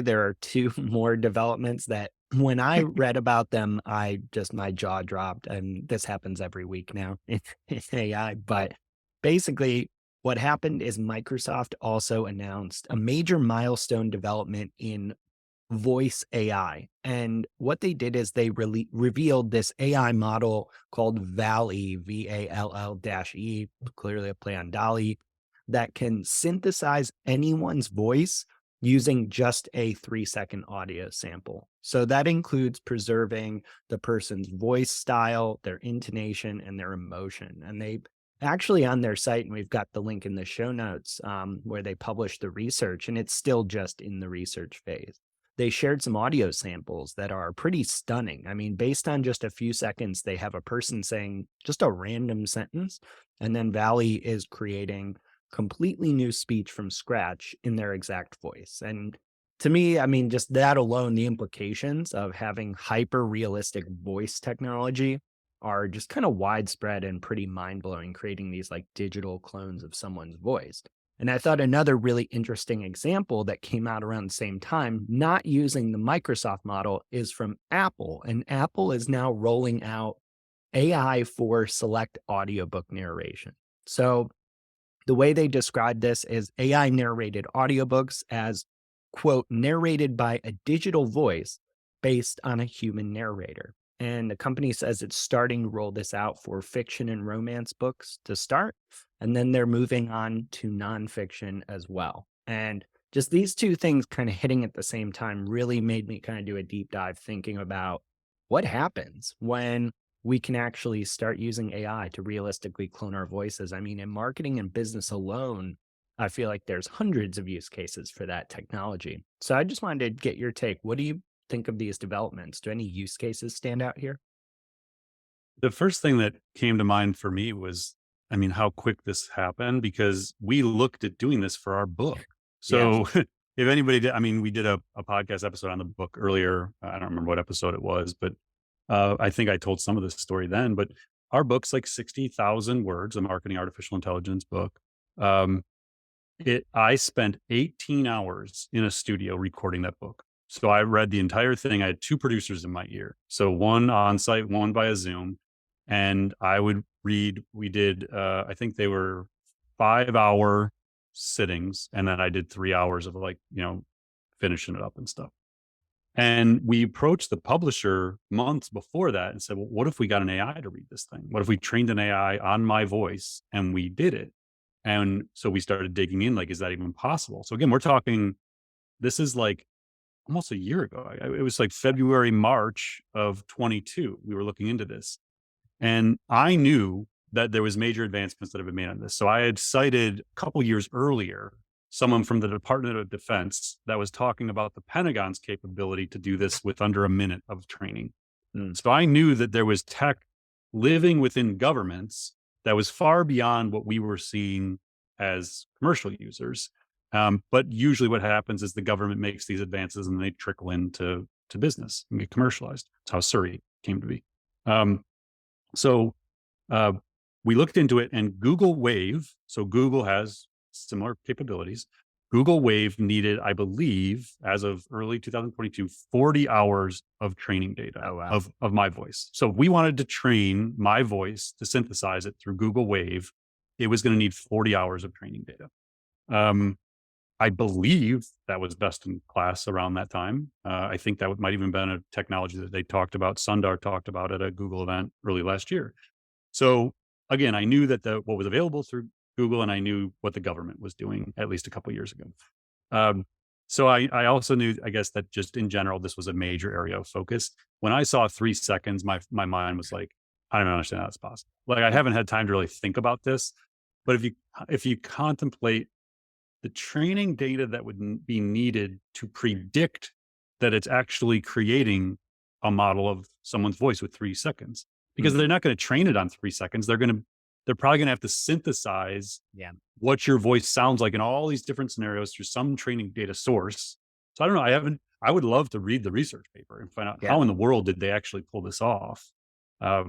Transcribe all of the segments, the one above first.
there are two more developments that when I read about them, my jaw dropped. And this happens every week now in AI. But basically, what happened is Microsoft also announced a major milestone development in voice AI. And what they did is they revealed this AI model called VALL-E, VALL-E, clearly a play on Dolly, that can synthesize anyone's voice using just a 3-second audio sample. So that includes preserving the person's voice style, their intonation, and their emotion. And they actually on their site, and we've got the link in the show notes where they publish the research, and it's still just in the research phase. They shared some audio samples that are pretty stunning. I mean, based on just a few seconds, they have a person saying just a random sentence, and then VALL-E is creating completely new speech from scratch in their exact voice. And to me, I mean, just that alone, the implications of having hyper realistic voice technology are just kind of widespread and pretty mind blowing, creating these like digital clones of someone's voice. And I thought another really interesting example that came out around the same time, not using the Microsoft model, is from Apple. And Apple is now rolling out AI for select audiobook narration. So the way they describe this is AI narrated audiobooks as, quote, narrated by a digital voice based on a human narrator. And the company says it's starting to roll this out for fiction and romance books to start. And then they're moving on to nonfiction as well. And just these two things kind of hitting at the same time really made me kind of do a deep dive thinking about what happens when we can actually start using AI to realistically clone our voices. I mean, in marketing and business alone, I feel like there's hundreds of use cases for that technology. So I just wanted to get your take. What do you think of these developments? Do any use cases stand out here? The first thing that came to mind for me was, I mean, how quick this happened because we looked at doing this for our book. Yeah. So if anybody did, I mean, we did a podcast episode on the book earlier. I don't remember what episode it was, but I think I told some of this story then. But our book's like 60,000 words, a marketing artificial intelligence book. Um, I spent 18 hours in a studio recording that book. So I read the entire thing. I had two producers in my ear. So one on site, one via Zoom. And I would read, we did, I think they were 5-hour sittings. And then I did 3 hours of like, finishing it up and stuff. And we approached the publisher months before that and said, well, what if we got an AI to read this thing? What if we trained an AI on my voice and we did it? And so we started digging in, like, is that even possible? So again, we're talking, this is like almost a year ago. It was like February, March of 22. We were looking into this. And I knew that there was major advancements that have been made on this. So I had cited a couple years earlier, someone from the Department of Defense that was talking about the Pentagon's capability to do this with under a minute of training. Mm. So I knew that there was tech living within governments that was far beyond what we were seeing as commercial users. But usually what happens is the government makes these advances and they trickle into business and get commercialized. That's how Surrey came to be. So we looked into it, and Google Wave, so Google has similar capabilities. Google Wave needed, I believe, as of early 2022, 40 hours of training data Oh, wow. of my voice. So if we wanted to train my voice to synthesize it through Google Wave, it was going to need 40 hours of training data. I believe that was best in class around that time. I think that might even been a technology that they talked about, Sundar talked about at a Google event early last year. So again, I knew that what was available through Google, and I knew what the government was doing at least a couple of years ago. So I also knew, I guess, that just in general, this was a major area of focus. When I saw 3 seconds, my mind was like, I don't understand how that's possible. Like, I haven't had time to really think about this, but if you contemplate the training data that would be needed to predict that it's actually creating a model of someone's voice with 3 seconds, because they're not going to train it on 3 seconds. They're probably going to have to synthesize Yeah. what your voice sounds like in all these different scenarios through some training data source. So I don't know. I would love to read the research paper and find out Yeah. how in the world did they actually pull this off. Yeah.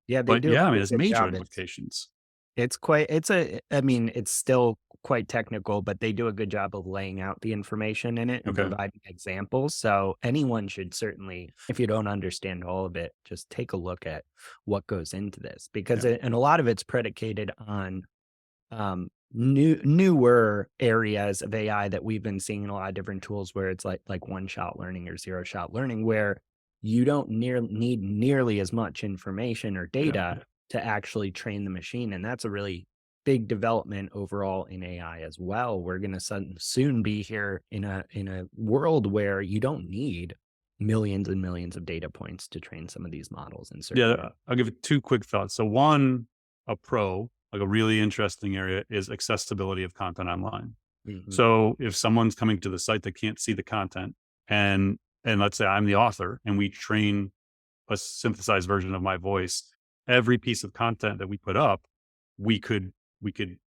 They But do a yeah, I mean, pretty it's good major job. implications. I mean, it's still quite technical, but they do a good job of laying out the information in it and Okay. providing examples. So anyone should certainly, if you don't understand all of it, just take a look at what goes into this because Yeah. and a lot of it's predicated on newer areas of AI that we've been seeing in a lot of different tools where it's like one shot learning or zero shot learning where you don't need nearly as much information or Yeah. data Yeah. to actually train the machine. And that's a really big development overall in AI as well. We're going to soon be here in a world where you don't need millions and millions of data points to train some of these models in certain Yeah. areas. I'll give it two quick thoughts. So one, like a really interesting area is accessibility of content online. Mhm. So if someone's coming to the site that can't see the content and let's say I'm the author and we train a synthesized version of my voice, every piece of content that we put up, we could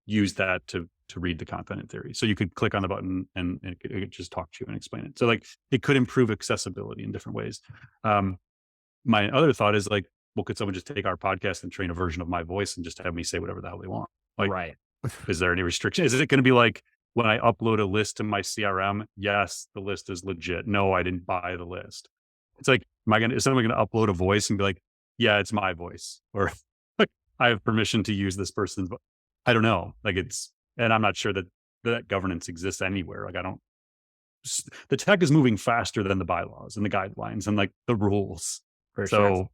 use that to read the content in theory. So you could click on the button and it could just talk to you and explain it. So like it could improve accessibility in different ways. Um, my other thought is like, well, could someone just take our podcast and train a version of my voice and just have me say whatever the hell they want? Like, Right. is there any restriction? Is it going to be like when I upload a list to my CRM? Yes, the list is legit. No, I didn't buy the list. It's like, is someone going to upload a voice and be like, yeah, it's my voice, or like I have permission to use this person's? I don't know. And I'm not sure that that governance exists anywhere. Like, I don't. The tech is moving faster than the bylaws and the guidelines and like the rules. For sure. So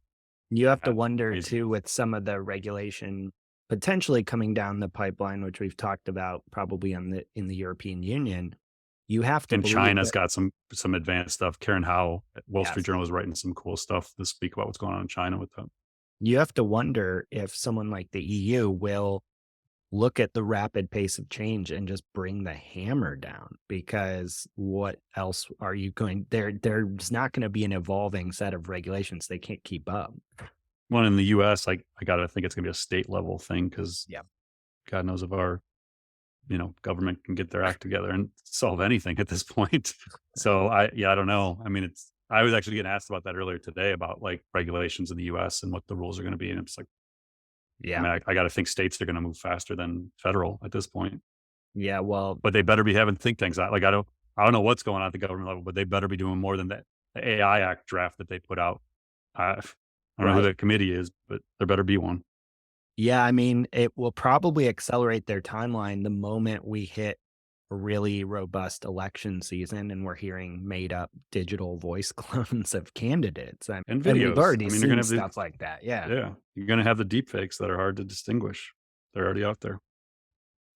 You have to that's wonder crazy. too with some of the regulation potentially coming down the pipeline, which we've talked about probably in the European Union. You have to And believe China's that got some advanced stuff. Karen Howe at Wall Street yes. Journal is writing some cool stuff to speak about what's going on in China with them. You have to wonder if someone like the EU will look at the rapid pace of change and just bring the hammer down because what else are you going there's not going to be an evolving set of regulations. They can't keep up. One in the US, I gotta think it's gonna be a state level thing because Yeah. God knows if our, government can get their act together and solve anything at this point. So I don't know. I mean, I was actually getting asked about that earlier today about like regulations in the US and what the rules are gonna be. And it's like, I Yeah. mean, I gotta think states are gonna move faster than federal at this point, Yeah. Well, but they better be having think tanks. I don't know what's going on at the government level, but they better be doing more than that. The AI Act draft that they put out. I don't know who right. that committee is, but there better be one. Yeah, I mean, it will probably accelerate their timeline the moment we hit a really robust election season and we're hearing made up digital voice clones of candidates. And And we've videos. already I mean, you're gonna seen have the stuff like that. Yeah. yeah, you're gonna have the deep fakes that are hard to distinguish. They're already out there.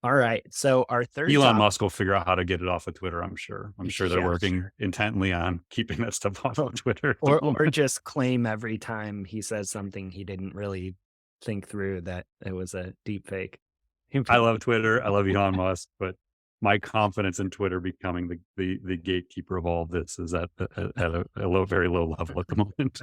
All right. So our third Elon topic, Musk will figure out how to get it off of Twitter, I'm sure. I'm sure they're yeah, working sure. intently on keeping that stuff off of Twitter at the Or moment. just claim every time he says something he didn't really think through that it was a deep fake. I love Twitter. I love Elon Musk, but my confidence in Twitter becoming the gatekeeper of all of this is at a very low level at the moment.